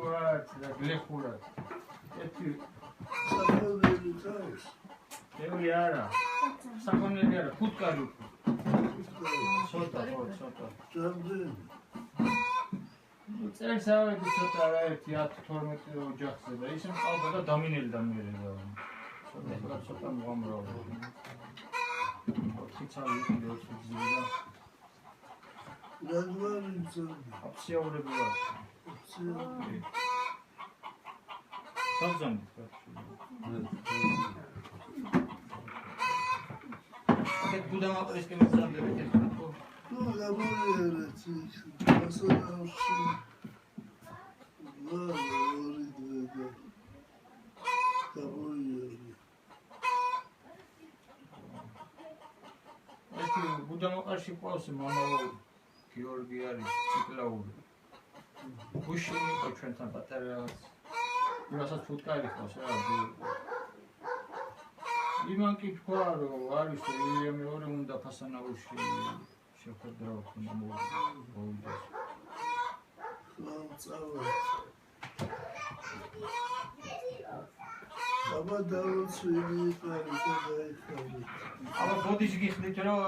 ვართ და გლეხურად. ერთი საფონელი წავს. ბევრი არა. საფონელი არა, ფუტკარი უფრო. ცოტა. რამდენი? წერს ავედი ცოტა რა 10-12 ოჯახზე და ისე მყავდა და დამინელი დამიერება. ცოტა მოამრავა. ხიცალი იყო ძიება. რადვარი ძო. აფსიაურები ვარ. დავზამდი რა. აქ გუდამაყრის კემესამდე ეს ხო? ნუ გამორიელეთ ის. ასოებში. ორი დღე. გამორიელე. ერთი გუდამაყარში ყავს მამაო გიორგი არის ციკლაური. გუშინი იყო ჩვენთან პატარა რაღაც. რასაც ფუტკარი ყავს რა. იმან კი თქვა რომ არის ილია მეორე უნდა ფასანაურში შეხვედრა ქონა მოვიდეს. აბა დავუცვილი ხარ და დაიხარე. აბა ბოდიში გიხდით რომ